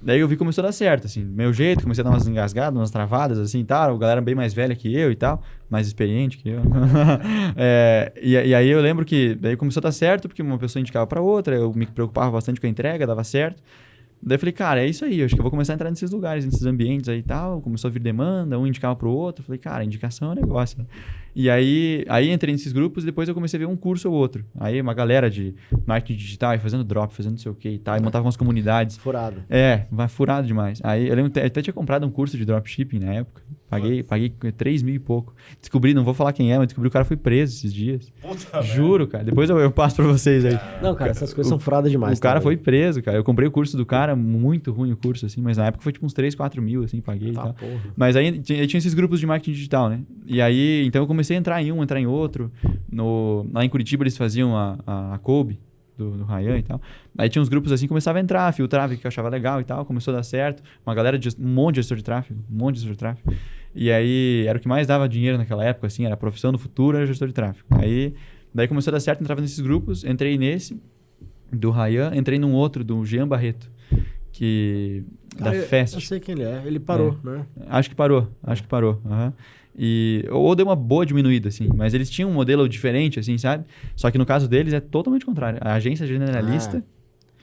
Daí eu vi que começou a dar certo, assim, do meu jeito, comecei a dar umas engasgadas, umas travadas, assim, tal. A galera bem mais velha que eu e tal, mais experiente que eu. E aí eu lembro que daí começou a dar certo, porque uma pessoa indicava pra outra, eu me preocupava bastante com a entrega, dava certo. Daí eu falei, cara, é isso aí, eu acho que eu vou começar a entrar nesses lugares, nesses ambientes aí e tal. Começou a vir demanda, um indicava pro outro. Eu falei, cara, indicação é um negócio, né? E aí entrei nesses grupos e depois eu comecei a ver um curso ou outro. Aí uma galera de marketing digital, aí fazendo drop, fazendo não sei o que e tal. E montava umas comunidades. Furado. Vai furado demais. Aí eu lembro, até tinha comprado um curso de dropshipping na época. Paguei 3 mil e pouco. Descobri, não vou falar quem é, mas descobri que o cara foi preso esses dias. Puta Juro, cara. Depois eu passo pra vocês aí. Não, cara, essas coisas são furadas demais. O cara foi preso, cara. Eu comprei o curso do cara, muito ruim o curso, assim, mas na época foi tipo uns 3, 4 mil, assim, paguei e tal. Porra. Mas aí tinha esses grupos de marketing digital, né? E aí, então eu comecei a entrar em um, entrar em outro. Lá em Curitiba eles faziam a Kobe, do Ryan e tal. Aí tinha uns grupos assim, começava a entrar, filtrava o que eu achava legal e tal, começou a dar certo. Uma galera, um monte de gestor de tráfego, E aí, era o que mais dava dinheiro naquela época, assim, era a profissão do futuro, era gestor de tráfego. Daí começou a dar certo, entrava nesses grupos, entrei nesse, do Ryan, entrei num outro, do Jean Barreto, da Fest. Eu sei quem ele é, ele parou, né? Acho que parou. Uhum. Ou deu uma boa diminuída, assim. Mas eles tinham um modelo diferente, assim, sabe? Só que no caso deles é totalmente contrário. A agência generalista,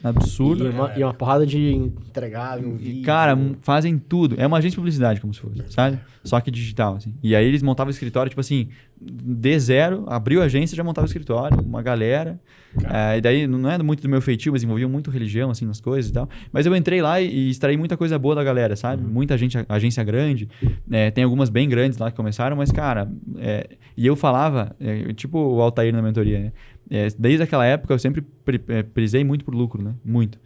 absurdo. E uma porrada de entregável. Cara, fazem tudo. É uma agência de publicidade, como se fosse, sabe? Só que digital, assim. E aí eles montavam o escritório, tipo assim, de zero, abriu a agência, já montava o escritório, uma galera. E daí, não é muito do meu feitio, mas envolviam muito religião, assim, nas coisas e tal. Mas eu entrei lá e extraí muita coisa boa da galera, sabe? Muita gente, agência grande. Tem algumas bem grandes lá que começaram, mas, cara... E eu falava, tipo o Altair na mentoria, né? Desde aquela época eu sempre prisei muito por lucro, né? Muito.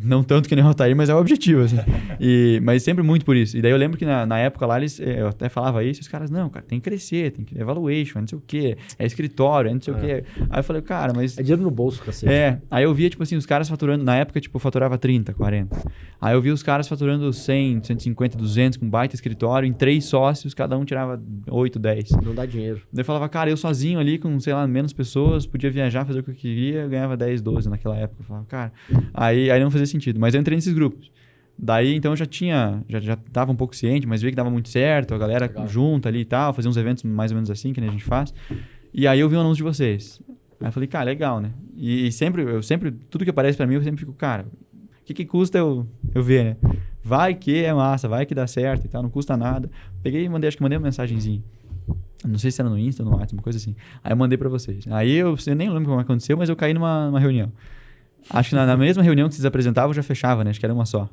Não tanto que nem o Altair, mas é o objetivo, assim. Mas sempre muito por isso. E daí eu lembro que na época lá eu até falava isso, e os caras, não, cara, tem que crescer, tem que evaluation, não sei o quê, escritório, não sei o quê. Aí eu falei, cara, mas... É dinheiro no bolso, cacete. Aí eu via, tipo assim, os caras faturando, na época, tipo, faturava 30, 40. Aí eu via os caras faturando 100, 150, 200, com baita escritório, em 3 sócios, cada um tirava 8, 10. Não dá dinheiro. Daí eu falava, cara, eu sozinho ali, com, sei lá, menos pessoas, podia viajar, fazer o que eu queria, ganhava 10, 12 naquela época. Eu falava, cara, aí não fazia sentido. Mas eu entrei nesses grupos. Daí, então, eu já tava um pouco ciente, mas vi que dava muito certo, a galera junta ali e tal, fazia uns eventos mais ou menos assim, que nem a gente faz. E aí eu vi um anúncio de vocês. Aí eu falei, cara, legal, né? E eu sempre, tudo que aparece pra mim, eu sempre fico, cara, o que custa eu ver, né? Vai que é massa, vai que dá certo e tal, não custa nada. Peguei e mandei uma mensagenzinha. Não sei se era no Insta ou no WhatsApp, uma coisa assim. Aí eu mandei pra vocês. Aí eu nem lembro como aconteceu, mas eu caí numa reunião. Acho que na mesma reunião que vocês apresentavam, já fechava, né? Acho que era uma só,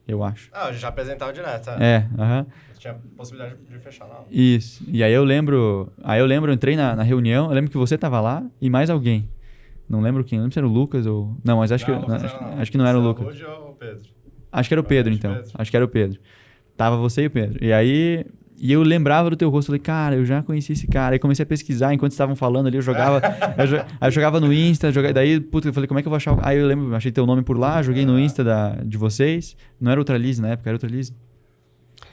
eu acho. Eu já apresentava direto, aham. Tinha possibilidade de fechar lá. Isso. E aí eu lembro, eu entrei na reunião, eu lembro que você tava lá e mais alguém. Não lembro quem, não lembro se era o Lucas ou... Não, mas acho que não era o Lucas. Hoje ou o Pedro? Acho que era o Pedro, então. Acho que era o Pedro. Tava você e o Pedro. E aí... E eu lembrava do teu rosto, falei, cara, eu já conheci esse cara. Aí comecei a pesquisar, enquanto estavam falando ali, eu jogava... eu jogava no Insta, daí, puta, eu falei, como é que eu vou achar... Aí eu lembro, achei teu nome por lá, joguei no Insta de vocês. Não era Ultralize na época, era Ultralize.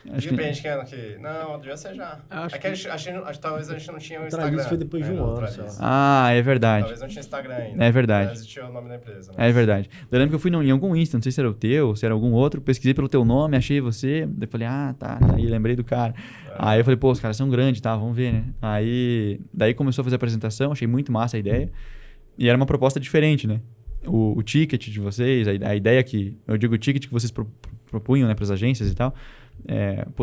Depende que ano que... Não, devia ser já. Acho que talvez a gente não tinha o Instagram. Instagram. Foi depois de um ano, sei lá. É verdade. Talvez não tinha Instagram ainda. É verdade. Não existia o nome da empresa. Mas... É verdade. Eu lembro que eu fui em algum Insta, não sei se era o teu, se era algum outro, pesquisei pelo teu nome, achei você, daí falei, tá, aí lembrei do cara. Aí eu falei, pô, os caras são grandes, tá, vamos ver, né? Daí começou a fazer a apresentação, achei muito massa a ideia, e era uma proposta diferente, né? O ticket de vocês, a ideia que, eu digo o ticket que vocês propunham, né, para as agências e tal,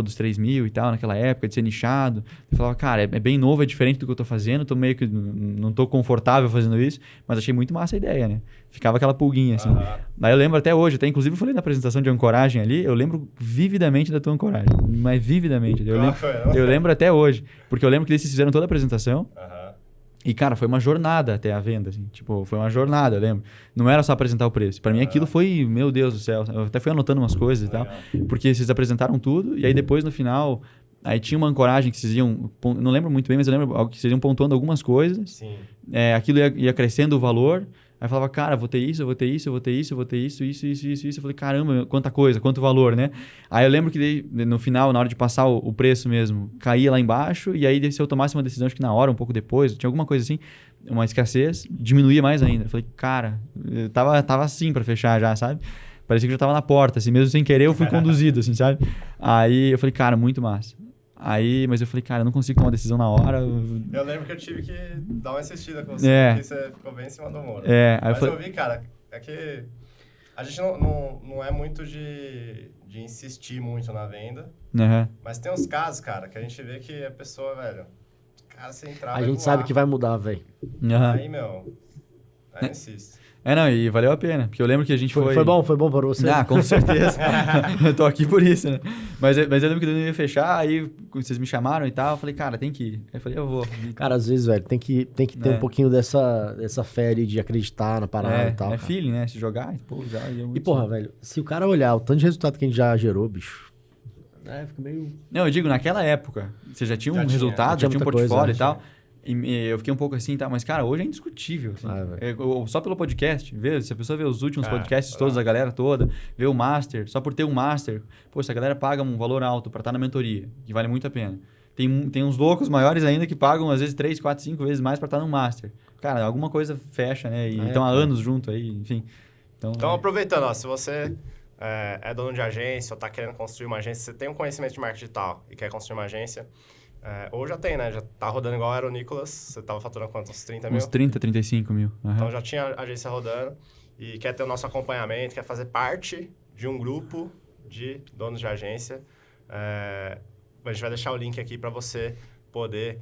dos 3 mil e tal, naquela época, de ser nichado. Eu falava, cara, é bem novo, é diferente do que eu tô fazendo, tô meio que, não tô confortável fazendo isso, mas achei muito massa a ideia, né? Ficava aquela pulguinha, assim. Daí eu lembro até hoje, inclusive eu falei na apresentação de ancoragem ali, eu lembro vividamente da tua ancoragem, mas vividamente. Eu lembro até hoje, porque eu lembro que eles fizeram toda a apresentação, e, cara, foi uma jornada até a venda, assim. Tipo, foi uma jornada, eu lembro. Não era só apresentar o preço. Pra mim, aquilo foi, meu Deus do céu. Eu até fui anotando umas coisas e tal. Porque vocês apresentaram tudo. E aí, depois, no final, aí tinha uma ancoragem que vocês iam... Não lembro muito bem, mas eu lembro que vocês iam pontuando algumas coisas. Sim. Aquilo ia crescendo o valor. Aí eu falava, cara, vou ter isso, eu vou ter isso, eu vou ter isso, eu vou ter isso. Eu falei, caramba, quanta coisa, quanto valor, né? Aí eu lembro que no final, na hora de passar o preço mesmo, caía lá embaixo. E aí, se eu tomasse uma decisão, acho que na hora, um pouco depois, tinha alguma coisa assim, uma escassez, diminuía mais ainda. Eu falei, cara, eu tava assim pra fechar já, sabe? Parecia que eu já tava na porta, assim, mesmo sem querer, eu fui conduzido, assim, sabe? Aí eu falei, cara, muito massa. Mas eu falei, cara, eu não consigo tomar uma decisão na hora. Eu lembro que eu tive que dar uma insistida com você, porque você ficou bem em cima do muro. Aí mas eu vi, cara, é que A gente não é muito de insistir muito na venda, mas tem uns casos, cara, que a gente vê que a pessoa, velho, cara, você entrar, a gente sabe que vai mudar, velho. Aí, aí insiste. Não, e valeu a pena, porque eu lembro que a gente foi... Foi bom para você? Ah, com certeza. Eu tô aqui por isso, né? Mas eu lembro que eu ia fechar, aí vocês me chamaram e tal, eu falei, cara, tem que ir. Aí eu falei, eu vou. Cara, às vezes, velho, tem que ter um pouquinho dessa fé ali de acreditar na parada e tal. É feeling, né? Se jogar, pô, já deu muito. E, porra, velho, se o cara olhar o tanto de resultado que a gente já gerou, bicho, fica meio... Não, eu digo, naquela época, você já tinha resultado, já tinha um portfólio e tal. E eu fiquei um pouco assim, tá? Mas, cara, hoje é indiscutível. Assim. Só pelo podcast, se a pessoa vê os últimos podcasts todos, a galera toda, vê o Master, só por ter um Master, pô, essa galera paga um valor alto pra estar na mentoria, que vale muito a pena. Tem uns loucos maiores ainda que pagam, às vezes, 3, 4, 5 vezes mais pra estar no Master. Cara, alguma coisa fecha, né? E estão há anos junto aí, enfim. Então aproveitando, ó, se você é dono de agência ou tá querendo construir uma agência, você tem um conhecimento de marketing digital e quer construir uma agência... ou já tem, né? Já tá rodando igual era o Nicolas. Você tava faturando quanto? Uns 30 mil? Uns 30, 35 mil. Então já tinha a agência rodando e quer ter o nosso acompanhamento, quer fazer parte de um grupo de donos de agência. A gente vai deixar o link aqui para você poder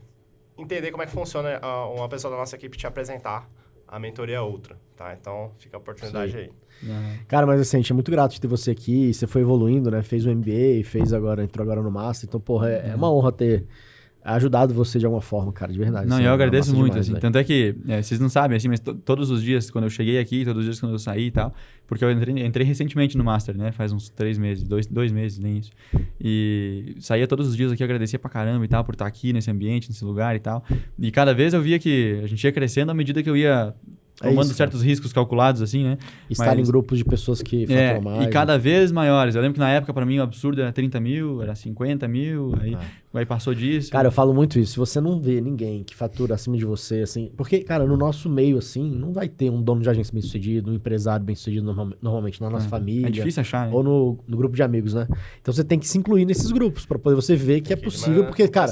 entender como é que funciona uma pessoa da nossa equipe te apresentar a mentoria Ultra, tá? Então fica a oportunidade aí. Cara, mas assim, a gente é muito grato de ter você aqui. Você foi evoluindo, né? Fez o MBA, entrou agora no Master. Então, porra, é uma honra ter ajudado você de alguma forma, cara, de verdade. Não, assim, eu agradeço muito, demais, assim. Véio. Tanto é que, vocês não sabem, assim, mas todos os dias, quando eu cheguei aqui, todos os dias quando eu saí e tal, porque eu entrei recentemente no Master, né? Faz uns 3 meses, 2 meses, nem isso. E saía todos os dias aqui, eu agradecia pra caramba e tal, por estar aqui nesse ambiente, nesse lugar e tal. E cada vez eu via que a gente ia crescendo à medida que eu ia... tomando certos riscos calculados, assim, né? Estar em grupos de pessoas que faturam mais. E cada vez maiores. Eu lembro que na época, pra mim, o absurdo era 30 mil, era 50 mil, aí passou disso. Cara, eu falo muito isso. Se você não vê ninguém que fatura acima de você, assim... Porque, cara, no nosso meio, assim, não vai ter um dono de agência bem-sucedido, um empresário bem-sucedido normalmente na nossa família. É difícil achar, né? Ou no grupo de amigos, né? Então você tem que se incluir nesses grupos pra poder você ver que é possível. Porque, cara...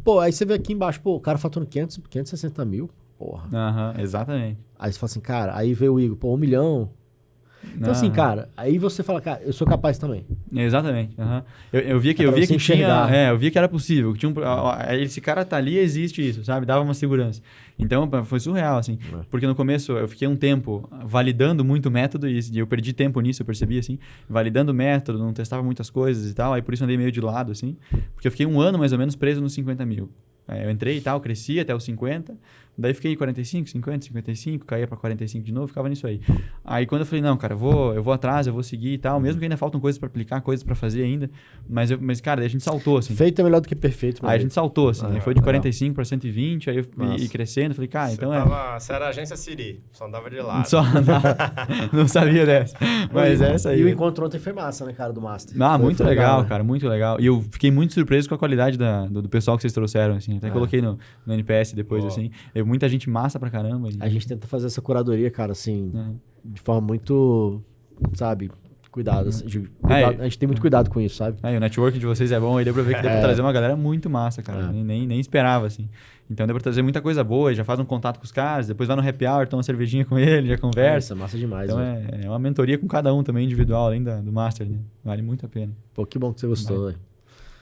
Pô, aí você vê aqui embaixo, pô, o cara fatura 560 mil. Porra. Exatamente. Aí você fala assim, cara, aí veio o Igor, pô, 1 milhão. Então assim, cara, aí você fala, cara, eu sou capaz também. Exatamente. Eu via que eu via que era possível. Que esse cara tá ali, existe isso, sabe? Dava uma segurança. Então foi surreal, assim. Porque no começo eu fiquei um tempo validando muito o método e eu perdi tempo nisso, eu percebi, assim. Validando o método, não testava muitas coisas e tal. Aí por isso andei meio de lado, assim. Porque eu fiquei 1 ano mais ou menos preso nos 50 mil. Eu entrei e tal, cresci até os 50, daí fiquei em 45, 50, 55, caía para 45 de novo, ficava nisso aí. Aí quando eu falei, não, cara, eu vou atrás, eu vou seguir e tal, mesmo que ainda faltam coisas para aplicar, coisas para fazer ainda, mas cara, daí a gente saltou, assim. Feito é melhor do que perfeito. Aí a gente saltou, assim, aí foi de 45 para 120, aí e crescendo, falei, cara, então Você era a agência Siri, só andava de lado. Só andava, não sabia dessa, mas essa aí. E o encontro ontem foi massa, né, cara, do Master. Muito legal, cara, muito legal. E eu fiquei muito surpreso com a qualidade do pessoal que vocês trouxeram, assim. Até coloquei no NPS depois, assim. Muita gente massa pra caramba. A gente tenta fazer essa curadoria, cara, assim, de forma muito, sabe, cuidado. Assim, a gente tem muito cuidado com isso, sabe? O network de vocês é bom, aí deu pra ver que deu pra trazer uma galera muito massa, cara. Nem esperava, assim. Então deu pra trazer muita coisa boa, já faz um contato com os caras, depois vai no happy hour, toma uma cervejinha com ele, já conversa. Massa demais. Então é uma mentoria com cada um também, individual, além do Master, né? Vale muito a pena. Pô, que bom que você gostou, velho.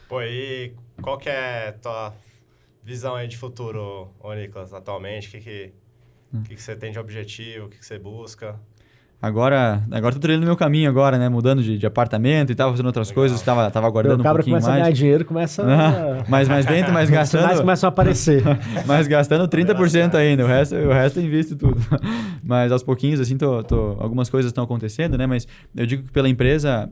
Pô, e qual que é a tua visão aí de futuro, ô Nicolas, atualmente? O que você tem de objetivo? O que você busca? Agora tô trilhando meu caminho agora, né? Mudando de apartamento e tal, fazendo outras coisas. Tava aguardando um pouquinho mais. O cabra começa a ganhar dinheiro, começa mais dentro, mas gastando... Os sinais começam a aparecer. Mas gastando 30% ainda. O resto eu invisto tudo. Mas aos pouquinhos, assim, algumas coisas estão acontecendo, né? Mas eu digo que pela empresa,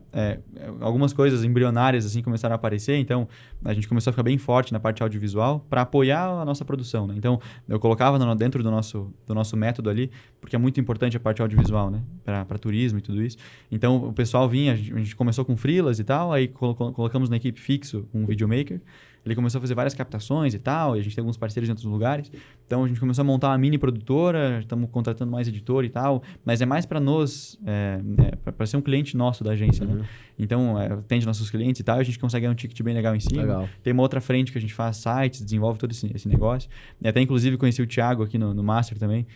algumas coisas embrionárias, assim, começaram a aparecer. Então, a gente começou a ficar bem forte na parte audiovisual para apoiar a nossa produção, né? Então, eu colocava dentro do nosso método ali, porque é muito importante a parte audiovisual, né? Para turismo e tudo isso. Então, o pessoal vinha, a gente começou com freelas e tal, aí colocamos na equipe fixo um videomaker. Ele começou a fazer várias captações e tal, e a gente tem alguns parceiros em outros lugares. Então, a gente começou a montar uma mini produtora, estamos contratando mais editor e tal, mas é mais para para ser um cliente nosso da agência, né? Então, atende nossos clientes e tal, e a gente consegue ganhar um ticket bem legal em cima. Legal. Tem uma outra frente que a gente faz sites, desenvolve todo esse negócio. E até, inclusive, conheci o Thiago aqui no Master também.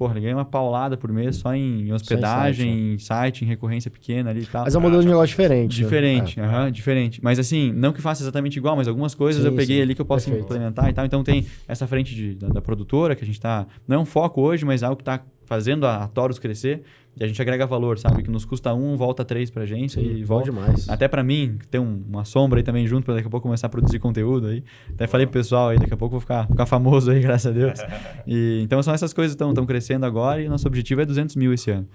porra, ele ganha uma paulada por mês só em hospedagem, em site, em recorrência pequena ali e tal. Mas é um modelo de negócio diferente. Diferente, diferente. Mas assim, não que faça exatamente igual, mas algumas coisas eu peguei ali que eu posso implementar e tal. Então tem essa frente da produtora que a gente tá... Não é um foco hoje, mas é algo que tá fazendo a Taurus crescer. E a gente agrega valor, sabe? Que nos custa 1, volta 3 pra agência e volta. Demais. Até pra mim, que tem uma sombra aí também junto, pra daqui a pouco começar a produzir conteúdo aí. Até falei pro pessoal aí, daqui a pouco eu vou ficar famoso aí, graças a Deus. Então são essas coisas que estão crescendo agora e nosso objetivo é 200 mil esse ano.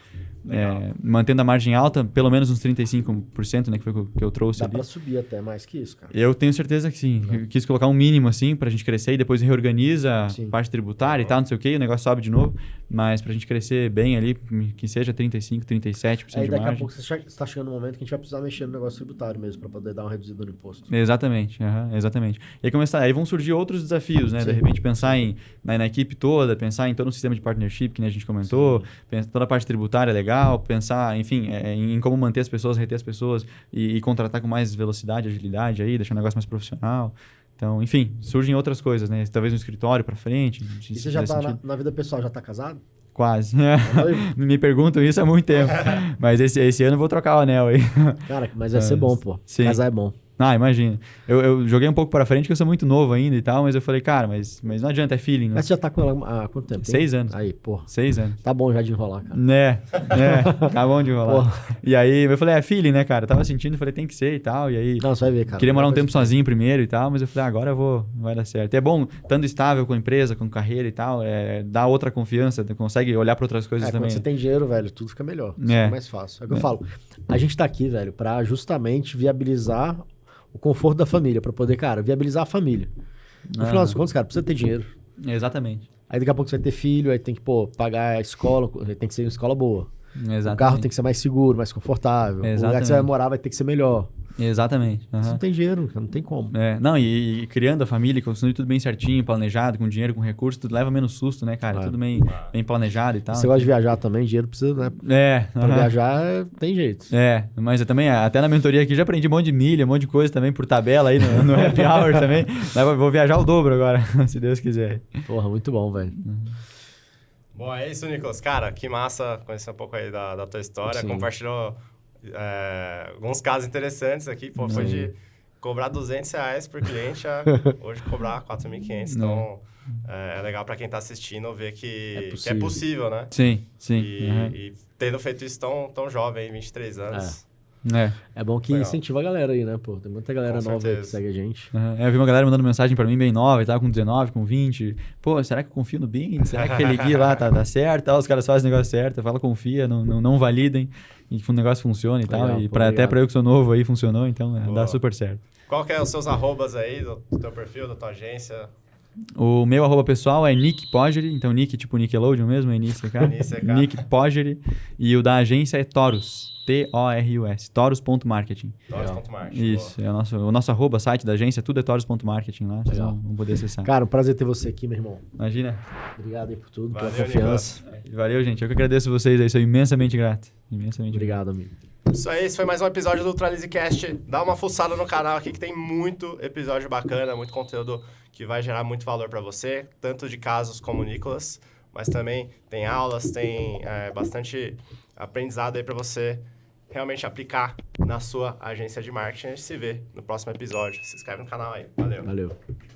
Mantendo a margem alta, pelo menos uns 35%, né? Que foi o que eu trouxe ali. Dá pra subir até mais que isso, cara. Eu tenho certeza que sim. Eu quis colocar um mínimo, assim, pra gente crescer e depois reorganiza a parte tributária e tal, não sei o quê, o negócio sobe de novo. Mas pra gente crescer bem ali, que seja 35%, 37% de aí daqui margem. a pouco você está chegando no momento que a gente vai precisar mexer no negócio tributário mesmo, pra poder dar uma reduzida no imposto. Exatamente, exatamente. E aí vão surgir outros desafios, né? De repente pensar na equipe toda, pensar em todo um sistema de partnership, que a gente comentou, toda a parte tributária legal, pensar, enfim, em como manter as pessoas, reter as pessoas e contratar com mais velocidade, agilidade aí, deixar o negócio mais profissional. Então, enfim, surgem outras coisas, né? Talvez um escritório pra frente. E você já tá na vida pessoal, já tá casado? Quase. Me perguntam isso há muito tempo. Mas esse ano eu vou trocar o anel aí. Cara, mas vai ser bom, pô. Sim. Casar é bom. Ah, imagina. Eu joguei um pouco pra frente, porque eu sou muito novo ainda e tal, mas eu falei, cara, mas não adianta, é feeling, né? Mas você já tá com ela há quanto tempo? 6 anos. Aí, pô. 6 anos. Tá bom já de enrolar, cara. Tá bom de enrolar. E aí, eu falei, feeling, né, cara? Eu tava sentindo, falei, tem que ser e tal, e aí... Não, você vai ver, cara. Queria morar um tempo sozinho primeiro e tal, mas eu falei, agora vai dar certo. E é bom, estando estável com a empresa, com carreira e tal, dá outra confiança, consegue olhar pra outras coisas também. Quando você tem dinheiro, velho, tudo fica melhor. Fica mais fácil. É o que eu falo. A gente tá aqui, velho, pra justamente viabilizar o conforto da família, pra poder, cara, viabilizar a família. No final das contas, cara, precisa ter dinheiro. Exatamente. Aí daqui a pouco você vai ter filho, aí tem que, pagar a escola, tem que ser uma escola boa. Exatamente. O carro tem que ser mais seguro, mais confortável. Exatamente. O lugar que você vai morar vai ter que ser melhor. Exatamente. Você não tem dinheiro, não tem como. Não, e criando a família, construindo tudo bem certinho, planejado, com dinheiro, com recurso, tudo leva menos susto, né, cara? Tudo bem planejado e tal. Você gosta de viajar também, dinheiro precisa, né? Pra viajar tem jeito. Mas eu também, até na mentoria aqui, já aprendi um monte de milha, um monte de coisa também por tabela aí no Happy Hour também. Vou viajar o dobro agora, se Deus quiser. Porra, muito bom, velho. Bom, é isso, Nicolas. Cara, que massa conhecer um pouco aí da tua história. Sim. Compartilhou alguns casos interessantes aqui. Pô, foi de cobrar R$200 por cliente a hoje cobrar 4.500. Então, é legal para quem tá assistindo ver que é possível, né? Sim. E tendo feito isso tão jovem, 23 anos. É bom que incentiva a galera aí, né, pô? Tem muita galera nova aí que segue a gente. Eu vi uma galera mandando mensagem pra mim bem nova e tal, com 19, com 20. Pô, será que eu confio no Bing? Será que aquele guia lá tá certo? Os caras fazem o negócio certo, fala, confia, não validem. E o negócio funciona e tal. E até pra eu que sou novo aí funcionou, então dá super certo. Qual que é os seus arrobas aí do teu perfil, da tua agência? O meu @ pessoal é Nick Poggery, então Nick tipo Nickelodeon mesmo, Nick Poggery. E o da agência é Taurus, T-O-R-U-S, Taurus.marketing. Taurus.marketing. Isso, é o nosso @ site da agência, tudo é Taurus.marketing lá, vocês vão poder acessar. Cara, um prazer ter você aqui, meu irmão. Imagina. Obrigado aí por tudo, pela confiança. Valeu, gente, eu que agradeço vocês aí, sou imensamente grato. Obrigado, amigo. Isso aí, esse foi mais um episódio do UltraLeaseCast. Dá uma fuçada no canal aqui que tem muito episódio bacana, muito conteúdo que vai gerar muito valor para você, tanto de casos como o Nicolas, mas também tem aulas, tem bastante aprendizado aí para você realmente aplicar na sua agência de marketing. A gente se vê no próximo episódio. Se inscreve no canal aí. Valeu.